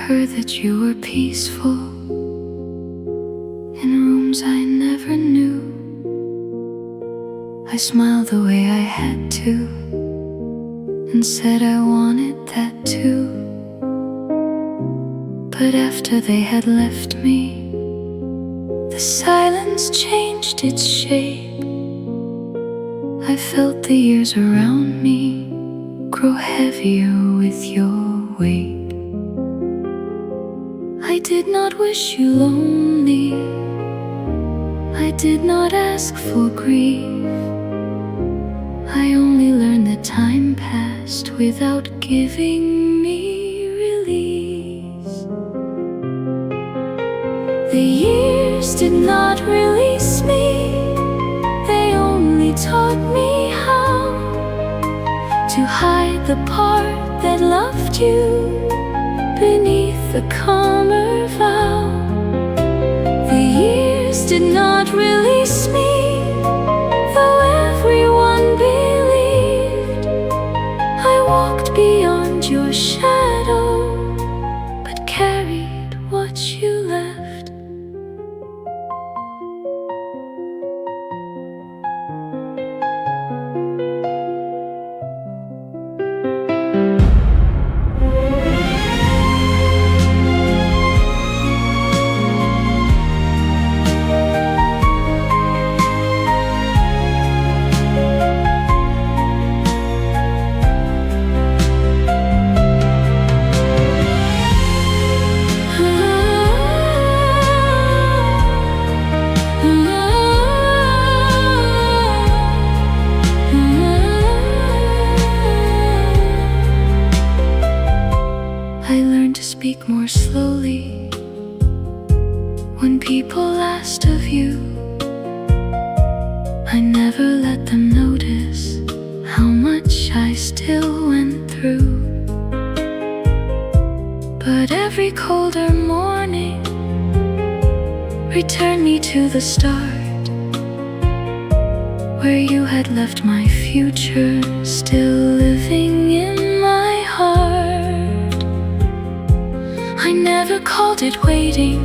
heard that you were peaceful in rooms I never knew. I smiled the way I had to and said I wanted that too. But after they had left me, the silence changed its shape. I felt the years around me grow heavier with your weight. I did not wish you lonely, I did not ask for grief. I only learned that time passed without giving me release. The years did not release me, they only taught me how to hide the part that loved you beneath the calmer vow. The years did not release me, though everyone believed I walked beyond your shadow, but carried what you left. I learned to speak more slowly when people asked of you. I never let them notice how much I still went through. But every colder morning returned me to the start, where you had left my future still living in my heart. I never called it waiting,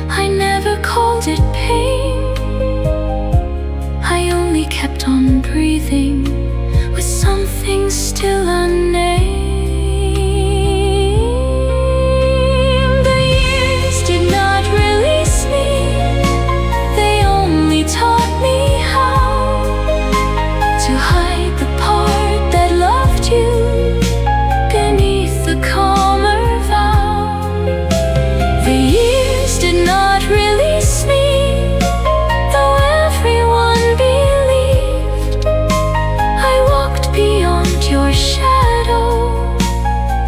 I never called it pain. I only kept on breathing with something still unnamed. The years did not release me, they only taught me how to hide the part that loved you beneath the calmer vow. The years did not release me, though everyone believed I walked beyond your shadow,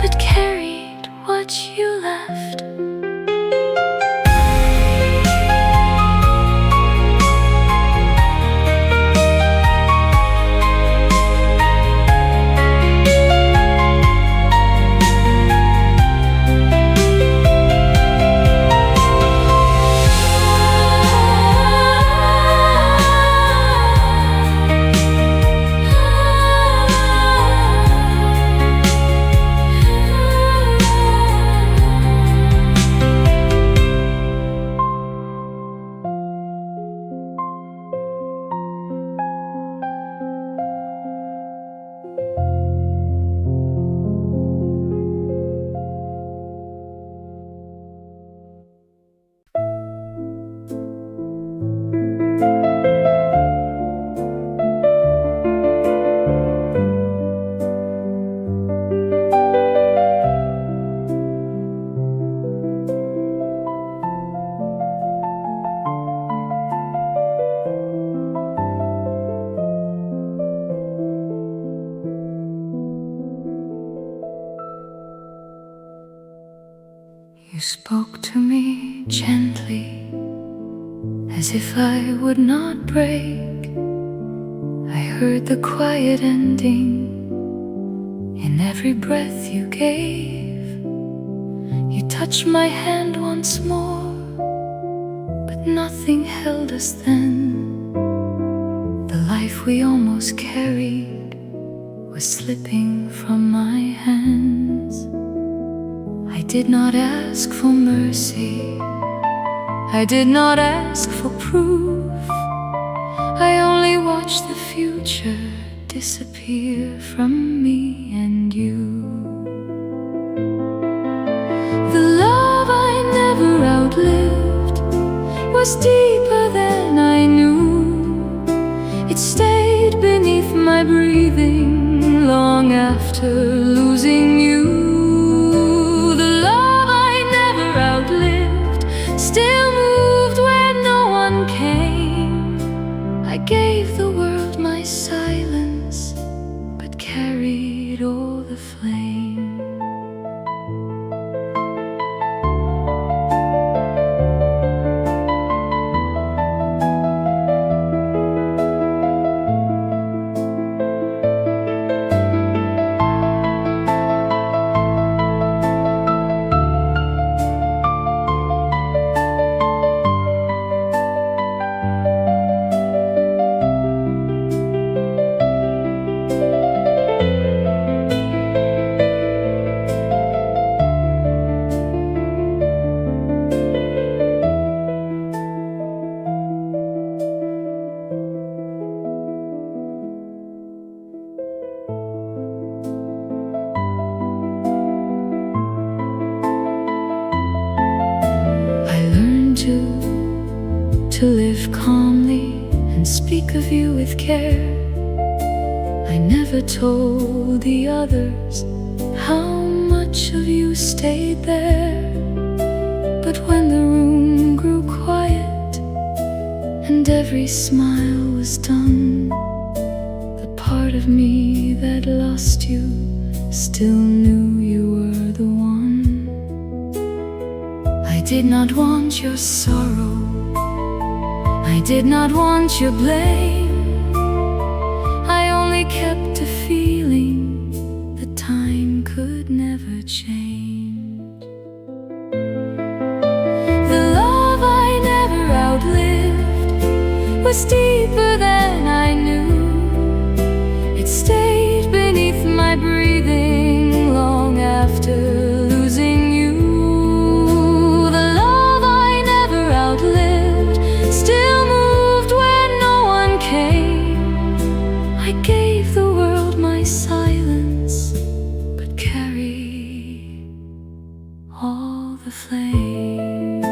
but carried what you left. You spoke to me gently, as if I would not break. I heard the quiet ending in every breath you gave. You touched my hand once more, but nothing held us then. The life we almost carried was slipping from my hands. did not ask for mercy, I did not ask for proof, I only watched the future disappear from me and you. The love I never outlived was deeper than I knew. It stayed beneath my breathing long after losing you. The love I never outlived still moved where no one came. I gave the world my silence, but carried all the flame. To live calmly and speak of you with care. I never told the others how much of you stayed there. But when the room grew quiet and every smile was done, the part of me that lost you still knew you were the one. I did not want your sorrow, I did not want your blame. I only kept a feeling that time could never change. The love I never outlived was deeper than I knew. It stayed beneath my breathing long after losing you. The love I never outlived still I gave the world my silence, but carried all the flame.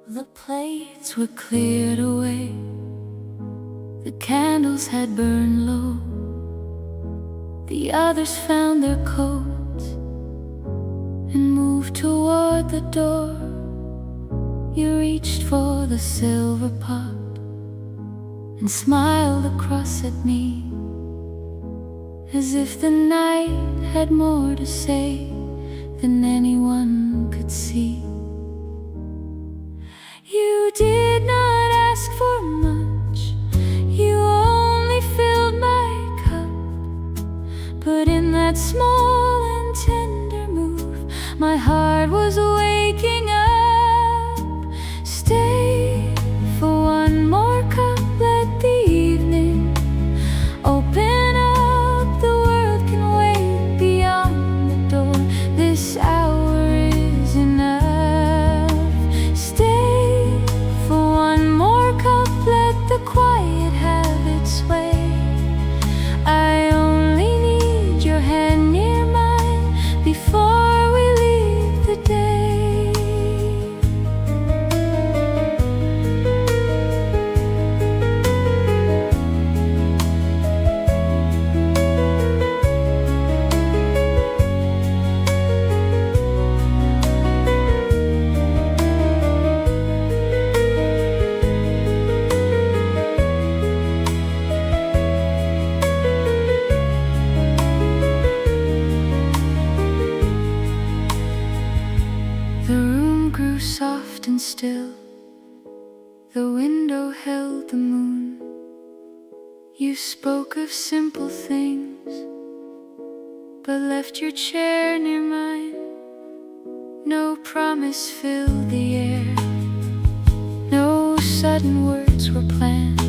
The plates were cleared away, the candles had burned low, the others found their coats and moved toward the door. You reached for the silver pot and smiled across at me, as if the night had more to say than anyone could see. You did not ask for much, you only filled my cup, but in that small and tender move, my heart was waking up. Stay for one more cup, let the evening open up, the world can wait beyond the door, this hour is enough. The quiet have its way. I only need your still. The window held the moon. You spoke of simple things, but left your chair near mine. No promise filled the air. No sudden words were planned.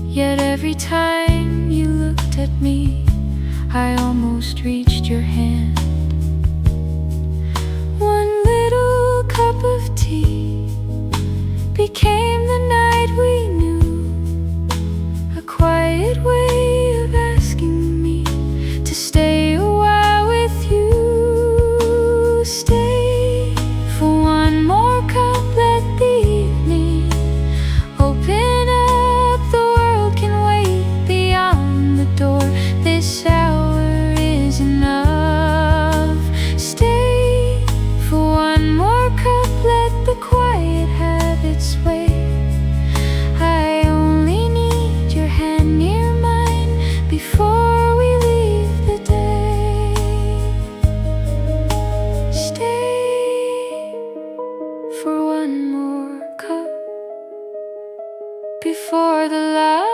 Yet every time you looked at me, I almost reached your hand. One little cup of tea became the night we knew, a quiet way of asking me to stay a while with you. Stay for one more cup, let the evening open up. The world can wait beyond the door. This hour is enough. Stay for one more cup, let the quiet have its way. I only need your hand near mine before we leave the day. Stay for one more cup before the light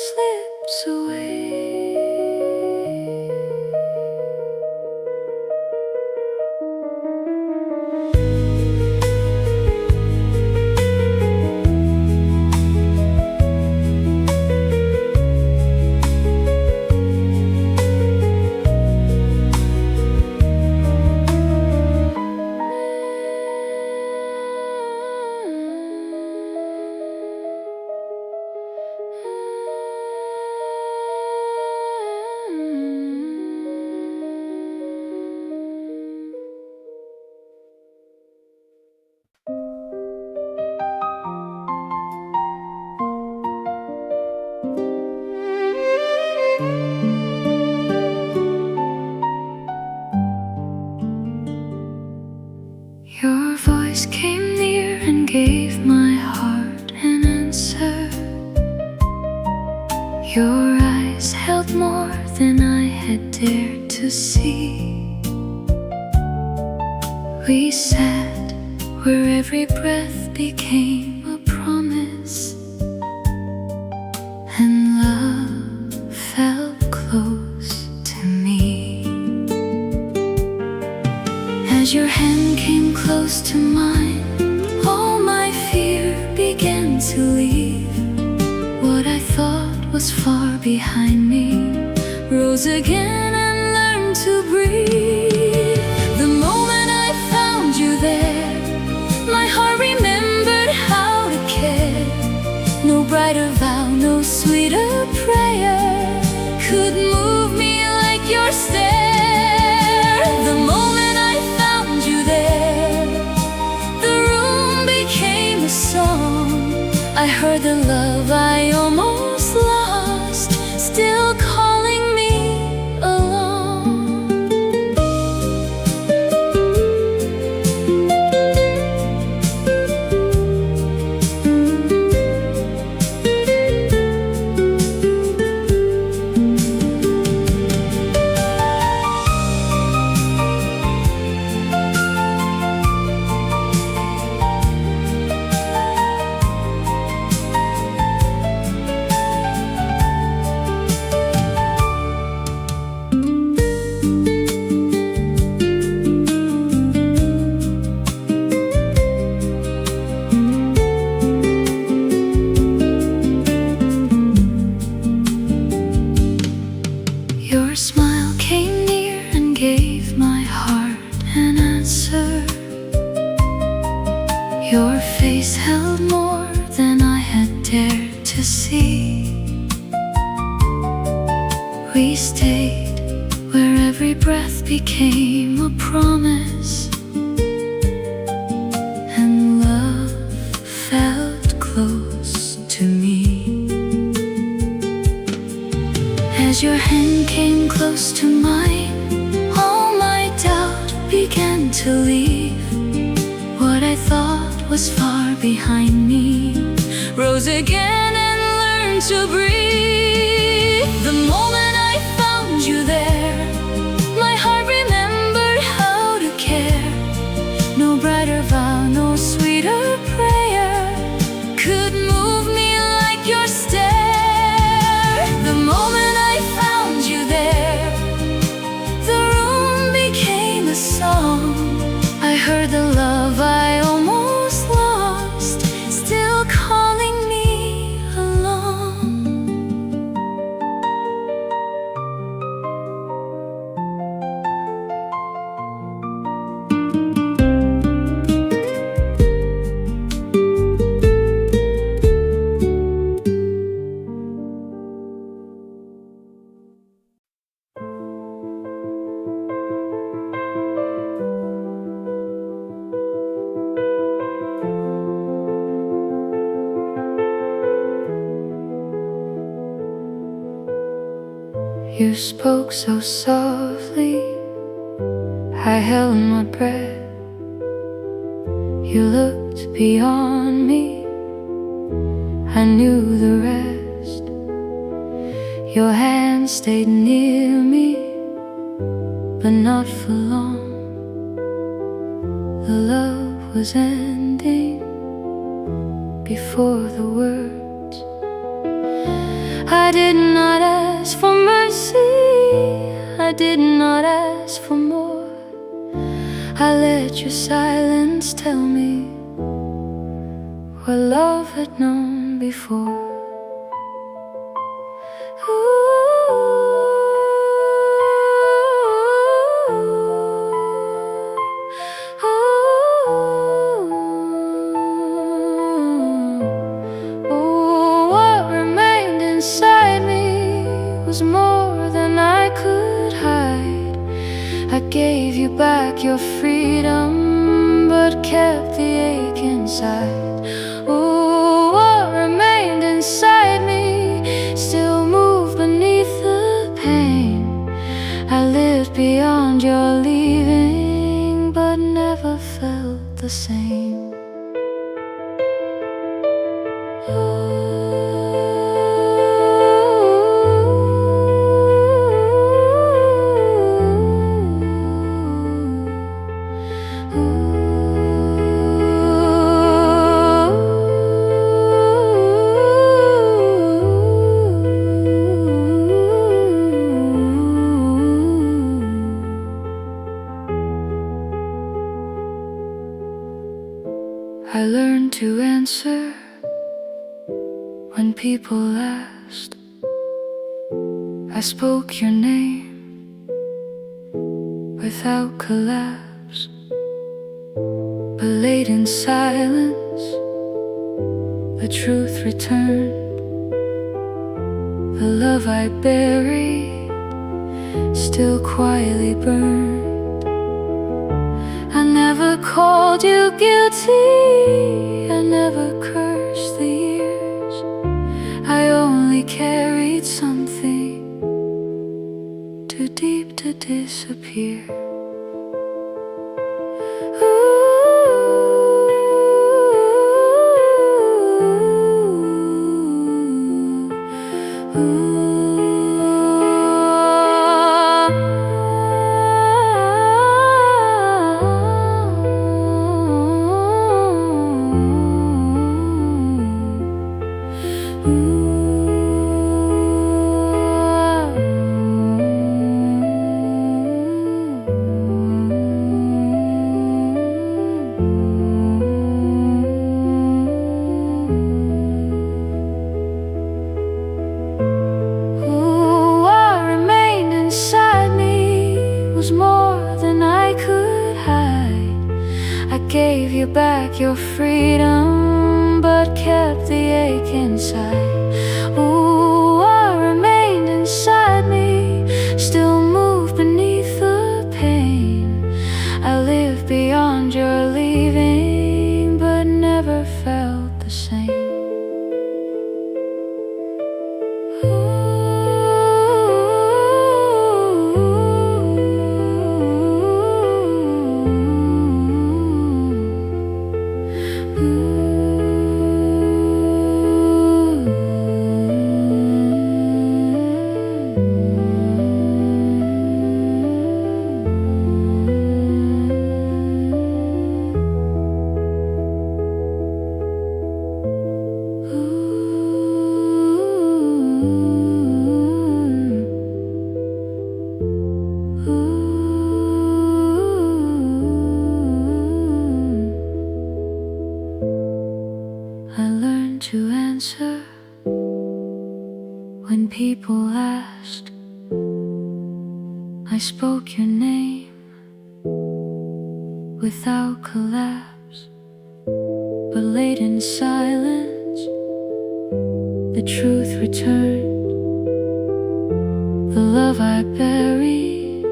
slips away. Your voice came near and gave my heart an answer. Your eyes held more than I had dared to see. We sat where every breath became a promise, and love felt close to me. As your hand came close to mine, all my fear began to leave. What I thought was far behind me rose again and learned to breathe. The moment I found you there, my heart remembered how to care. No brighter vow, no sweeter prayer could move me like your stare. The moment I found you there, the room became a song. I heard the love I almost lost, still calling me along. Your smile came near and gave my heart an answer. Your face held more than I had dared to see. We stayed where every breath became a promise, and love felt close to me. As your hand came close to mine, all my doubt began to leave. What I thought was far behind me rose again and learned to breathe. The moment I found you there, my heart remembered how to care. You spoke so softly, I held my breath. You looked beyond me, I knew the rest. Your hand stayed near me, but not for long. The love was ending before the words. I did not ask for mercy, I did not ask for more. I let your silence tell me what love had known before. Gave you back your freedom, but kept the ache inside. Oh, what remained inside me still moved beneath the pain. I lived beyond your leaving, but never felt the same. I learned to answer when people asked. I spoke your name without collapse, but late in silence the truth returned. The love I buried still quietly burned. I never called you guilty, I never cursed the years. I only carried something too deep to disappear. Gave you back your freedom, but kept the ache inside. Ooh, what remained inside me still moved beneath the pain. I lived beyond your leaving, but never felt the same. To answer when people asked. I spoke your name without collapse, but late in silence the truth returned. The love I buried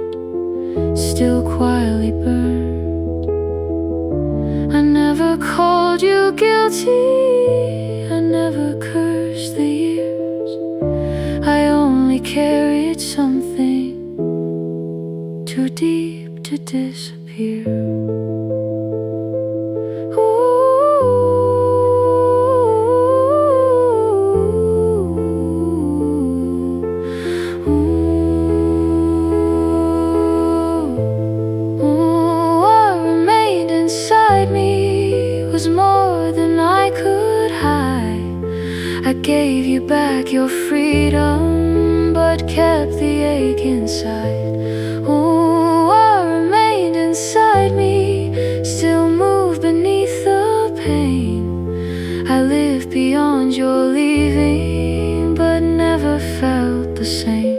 still quietly burned. I never called you guilty, I never cursed the years. I only carried some too deep to disappear. What remained inside me was more than I could hide. I gave you back your freedom, but kept the ache inside. What remained inside me still moved beneath the pain. I lived beyond your leaving, but never felt the same.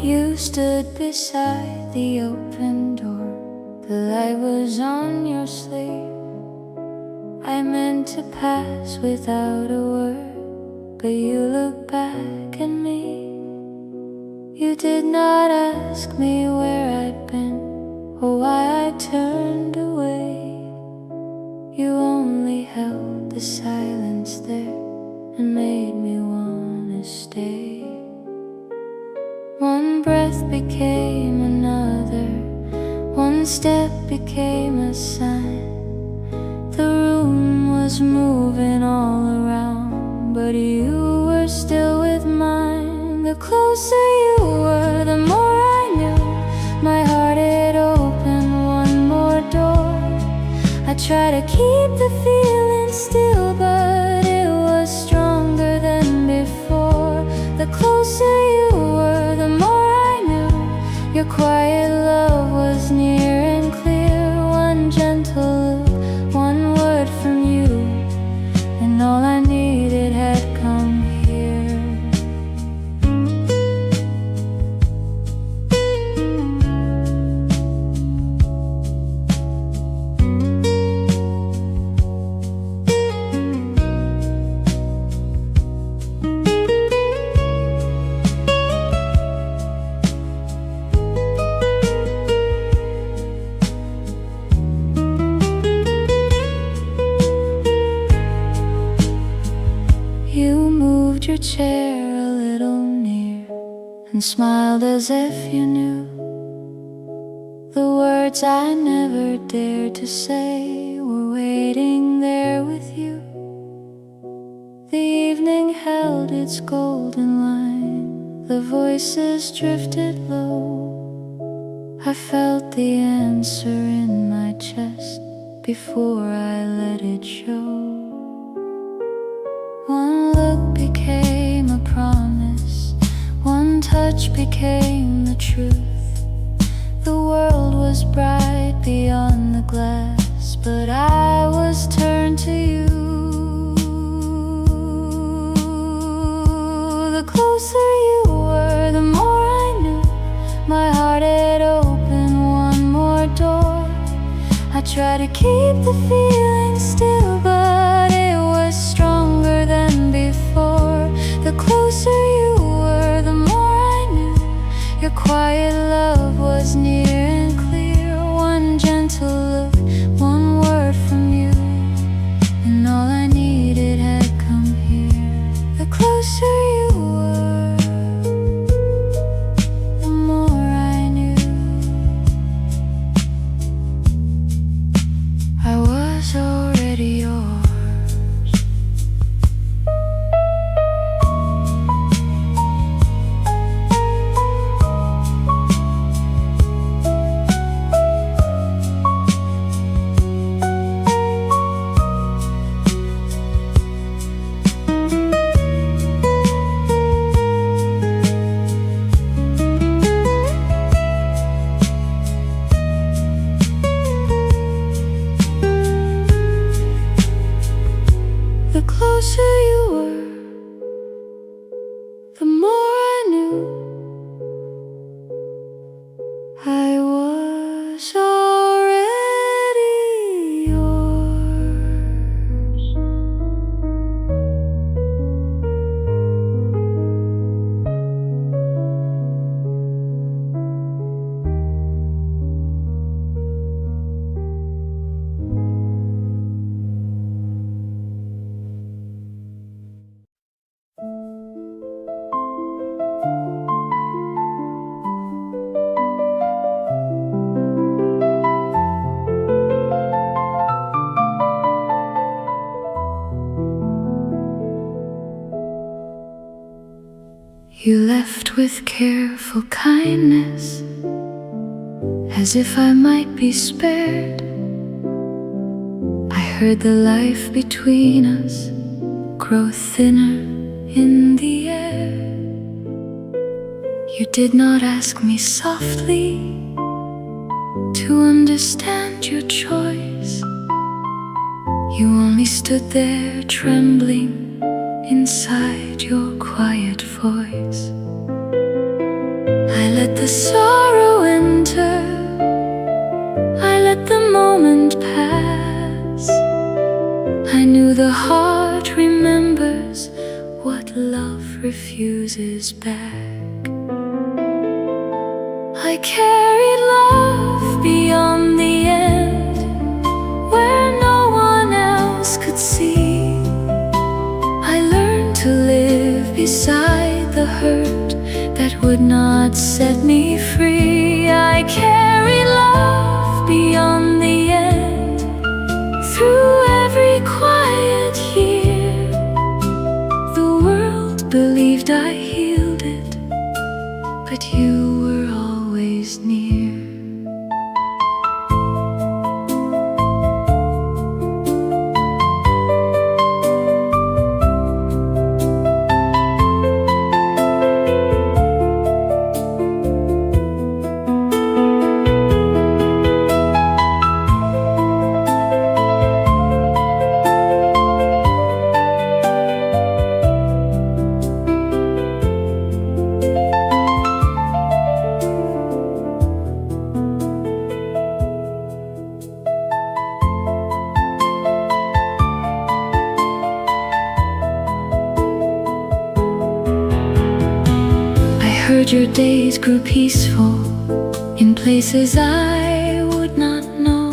You stood beside the open door. The light was on your sleeve. I meant to pass without a word, but you looked back at me. You did not ask me where I'd been or why I turned away. You only held the silence there and made me wanna stay. One breath became another, one step became a sign. The room was moving all around, but you were still with mine. The closer you were, the more I knew. My heart had opened one more door. I tried to keep the feeling still, but it was stronger than before. The closer you were, the more I knew. Your quiet love was near and clear. One gentle look, one word from you, and all I needed had come here. You moved your chair a little near and smiled as if you knew. The words I never dared to say were waiting there with you. The evening held its golden line. The voices drifted low. I felt the answer in my chest before I let it show. One look became a promise, one touch became the truth. The world was bright beyond the glass, but I was turned to you. The closer you were, the more I knew. My heart had opened one more door. I tried to keep the feeling still, but it was stronger than before. The closer you were, the more I knew. Your quiet love was near and clear. One gentle look, one word from you, and all I needed had come here. The closer you were, the more I knew. I was closer you were, the more I knew I was already yours. You left with careful kindness, as if I might be spared. I heard the life between us grow thinner in the air. You did not ask me softly to understand your choice. You only stood there trembling inside your quiet voice. I let the sorrow enter, I let the moment pass. I knew the heart remembers what love refuses back. I carried love beyond the end, where no one else could see. To live beside the hurt that would not set me free. I carry love beyond the end, through every quiet year. The world believed I healed it, but you were always near. Your days grew peaceful in places I would not know.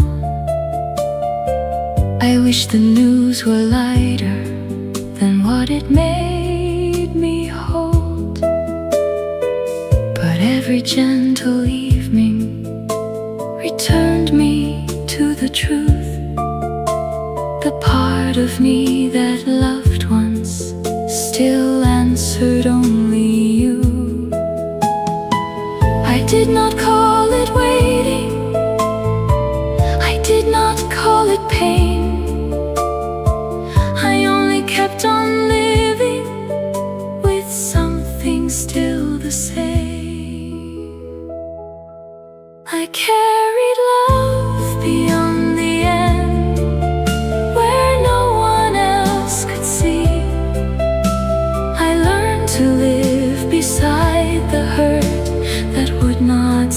I wish the news were lighter than what it made me hold. But every gentle evening returned me to the truth, the part of me that loved once still answered only you. I did not call it waiting, I did not call it pain. I only kept on living with something still the same. I carried love beyond the end, where no one else could see. I learned to live beside the hurt that would not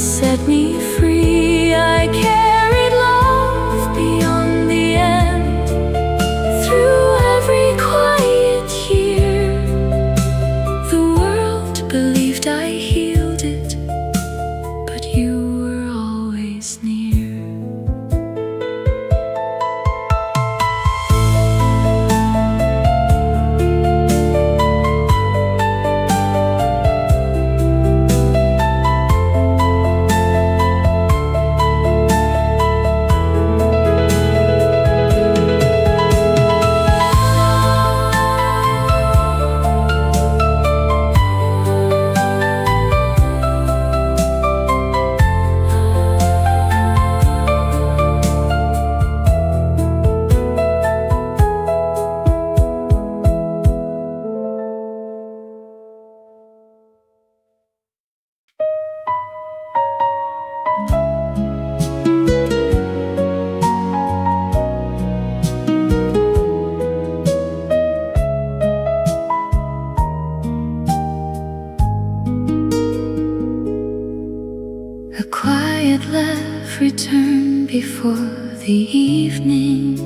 the evening.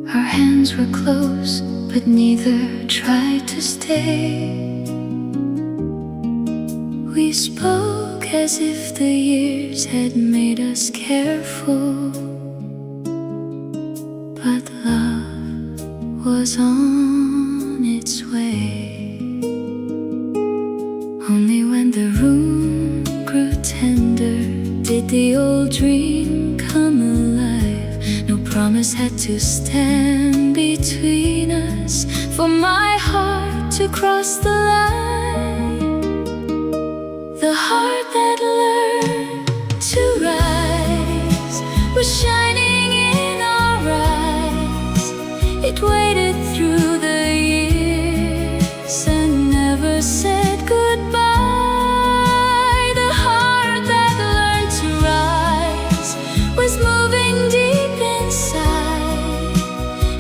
Our hands were close, but neither tried to stay. We spoke as if the years had made us careful, but love was on its way. Only when the room grew tender did the old dream come alive. No promise had to stand between us for my heart to cross the line. The heart that learned to rise was shining in our eyes. It waited through the years and never said goodbye. The heart that learned to rise was moving deep inside,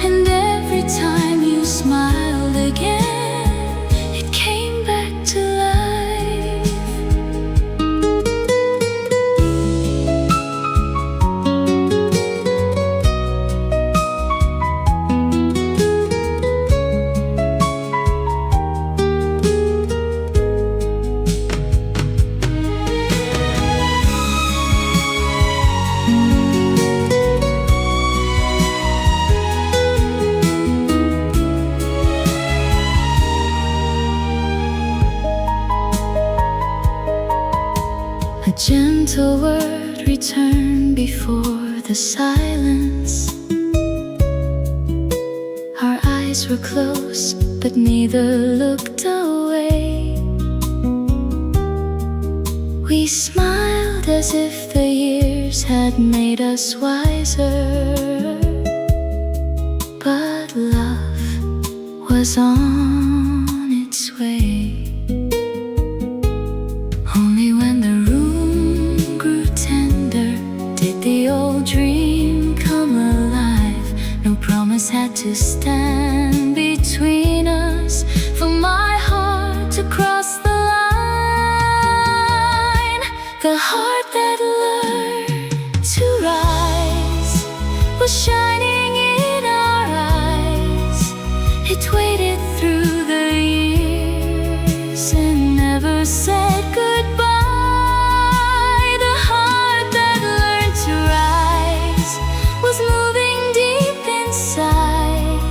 and every time you smiled again, it came back to life. A gentle word returned before the silence. Our eyes were close, but neither looked away. We smiled as if the years had made us wiser, but love was on its way. Only when the room grew tender did the old dream come alive. No promise had to stand between us for my heart to cross the line. The heart that learned to rise was shining in our eyes. It waited through the years and never said goodbye. The heart that learned to rise was moving deep inside,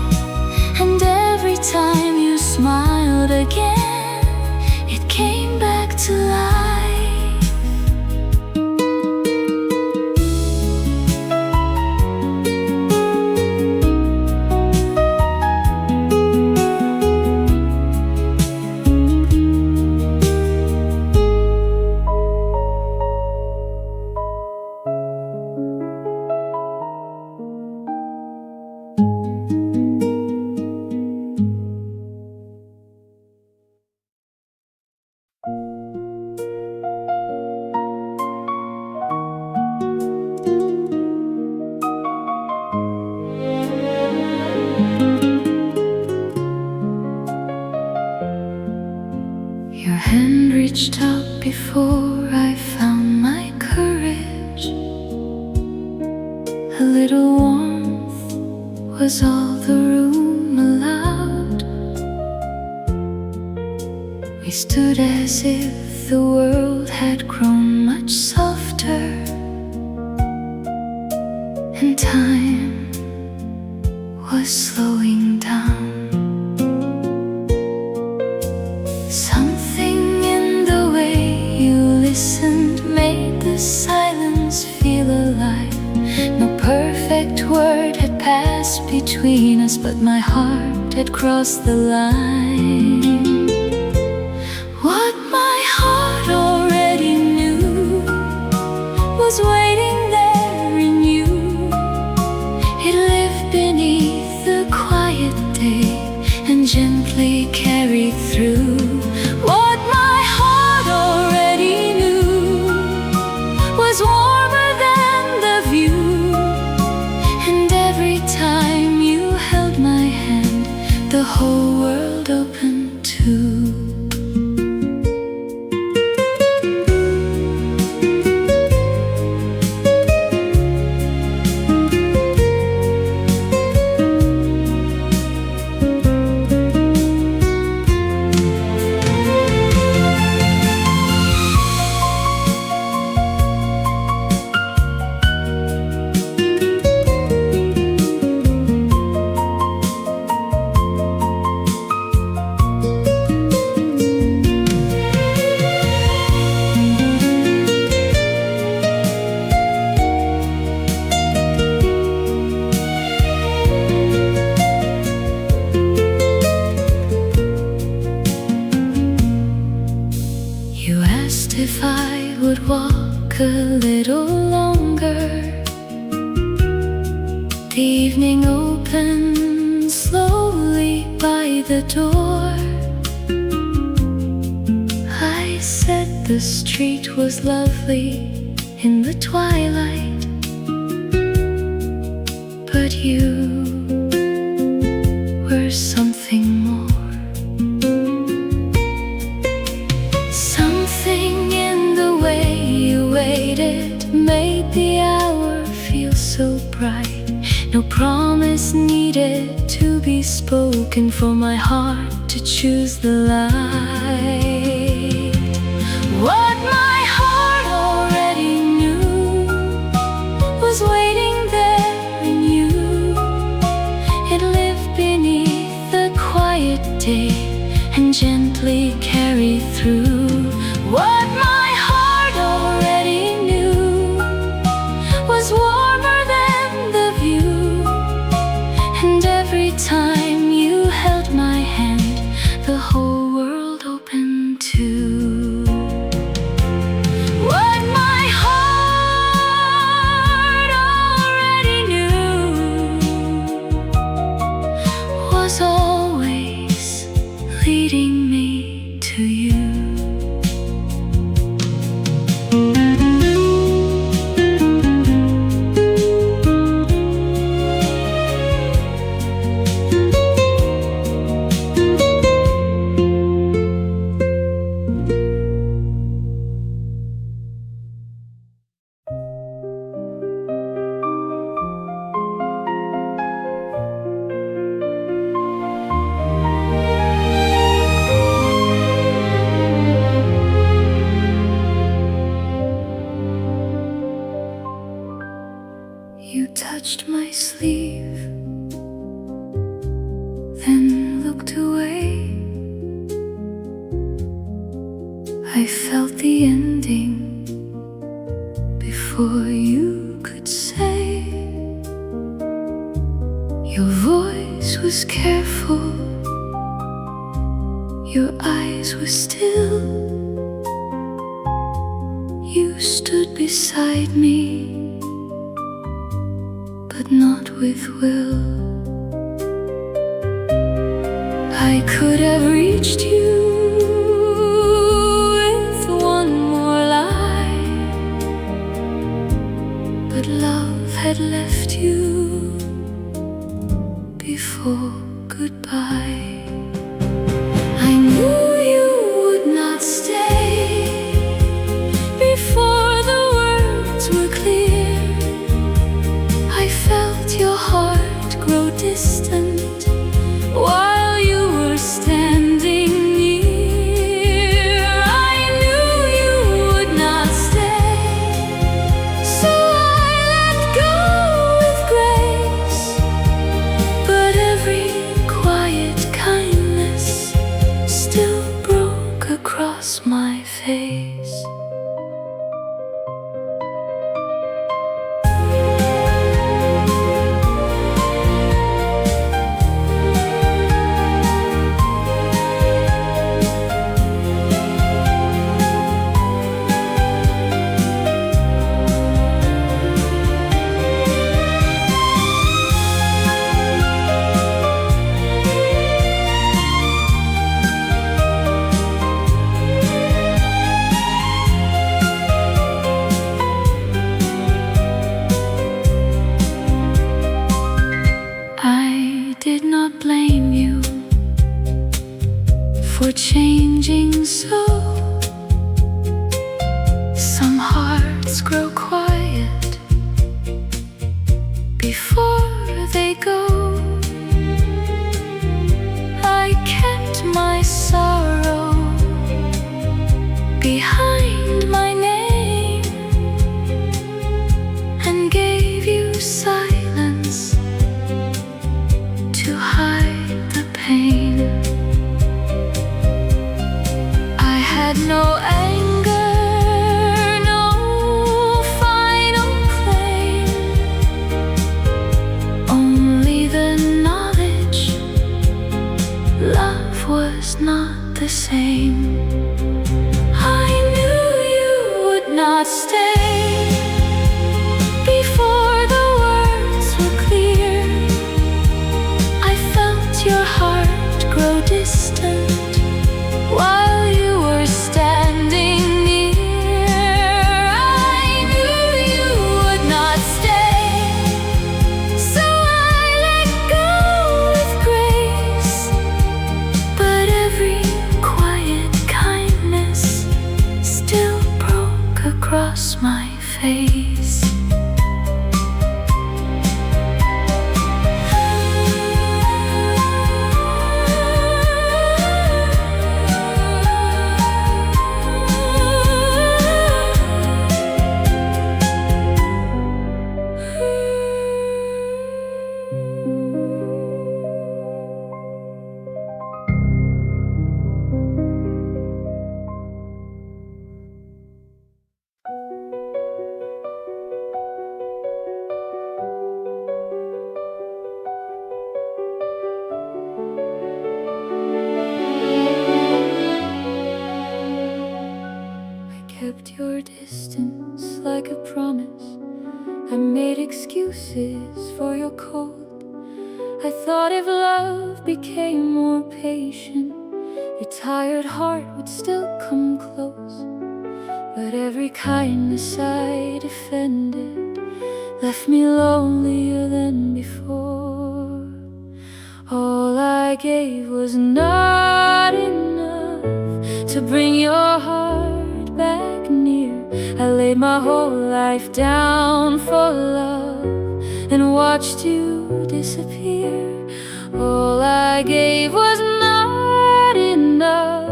and every time you smiled again, it came back to life. Your hand reached out before I found my courage. A little warmth was all the room allowed. We stood as if the world had grown much softer, and time was slowing down. Something in the way you listened made the silence feel alive. No perfect word had passed between us, but my heart had crossed the line. What my heart already knew was waiting there in you. It lived beneath the quiet day and gently carried through. What my heart already knew was warmer than the view, and every time you held my hand, the whole world opened too. The evening opened slowly by the door. I said the street was lovely in the twilight, but you were something more. Something in the way you waited made the hour feel so bright. No promise needed to be spoken for my heart to choose the light. What my heart already knew was waiting there in you. It lived beneath the quiet day and gently carried through. What my heart already knew was warmer than the view. And every time you held my hand, the whole world opened too. What my heart already knew was always leading me to you. You touched my sleeve, then looked away. I felt the ending before you could say. Your voice was careful, your eyes were still. You stood beside me, but not with will. I could have reached you with one more lie, but love had left you before goodbye. I knew you would not stay before the words were clear. I felt your heart grow distant while you were standing near. I knew you would not stay, so I let go with grace. But every quiet kindness still broke across my face. I did not blame you for changing so. Some hearts grow quiet before they go. I kept my sorrow behind my name and gave you silence to hide the pain. I had no anger, no final claim, only the knowledge love was not the same. I knew you would not stay before the words were clear. distance like a promise. I made excuses for your cold. I thought if love became more patient, your tired heart would still come close. But every kindness I defended left me lonelier than before. All I gave was not enough to bring your heart back near. I laid my whole life down for love and watched you disappear. All I gave was not enough,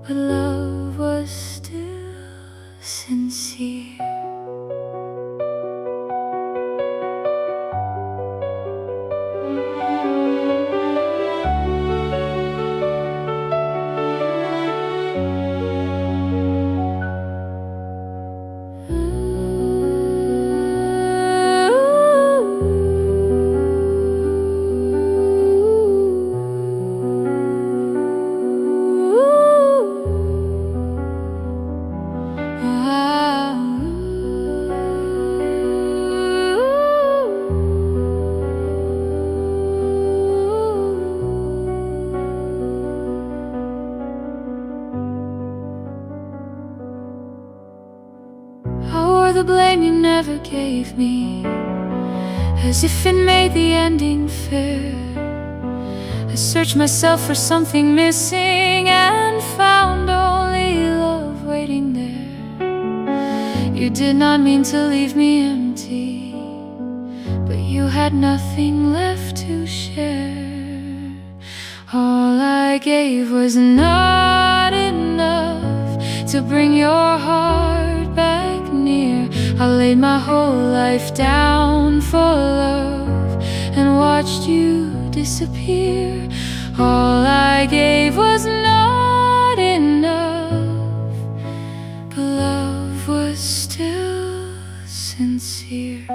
but love was still sincere. The blame you never gave me, as if it made the ending fair. I searched myself for something missing and found only love waiting there. You did not mean to leave me empty, but you had nothing left to share. All I gave was not enough to bring your heart back near. I laid my whole life down for love and watched you disappear. All I gave was not enough, but love was still sincere.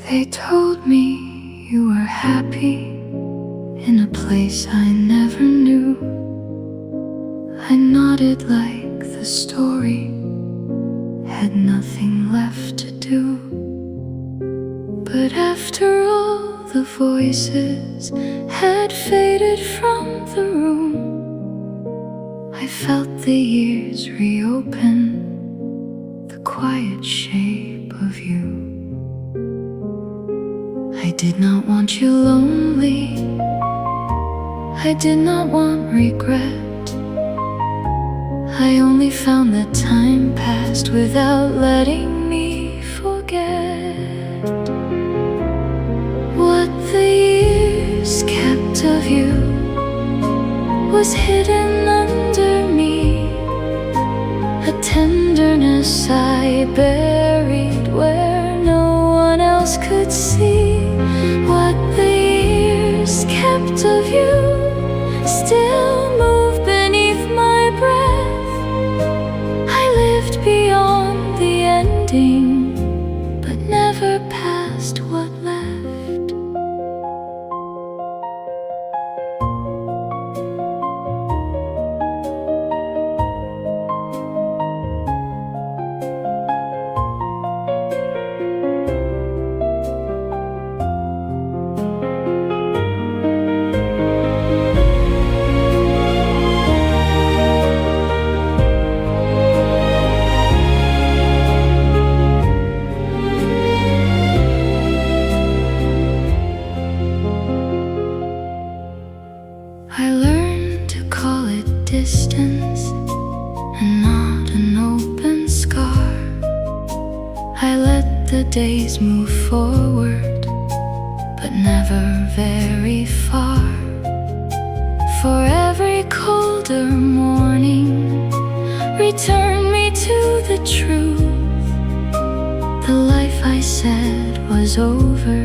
They told me you were happy in a place I never knew. I nodded like the story had nothing left to do. But after all the voices had faded from the room, I felt the years reopen the quiet shape of you. I did not want you lonely, I did not want regret. I only found that time passed without letting me forget. What the years kept of you was hidden under me, a tenderness I buried where no one else could see. What the years kept of you still move beneath my breath. I lived beyond the ending, but never past what left. days move forward, but never very far. For every colder morning, return me to the truth. The life I said was over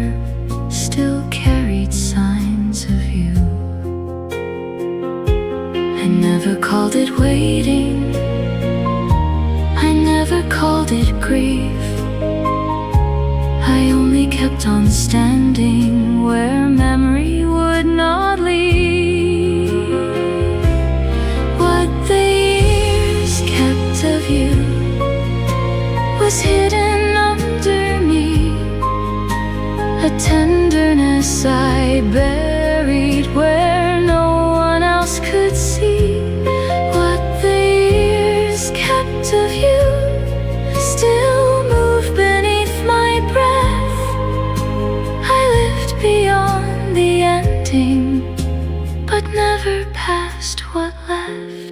still carried signs of you. I never called it waiting, I never called it grief. I only kept on standing where memory would not leave. What the years kept of you was hidden under me, a tenderness I buried where no one else could see. What the years kept of you still move beneath my breath. I lived beyond the ending, but never past what left.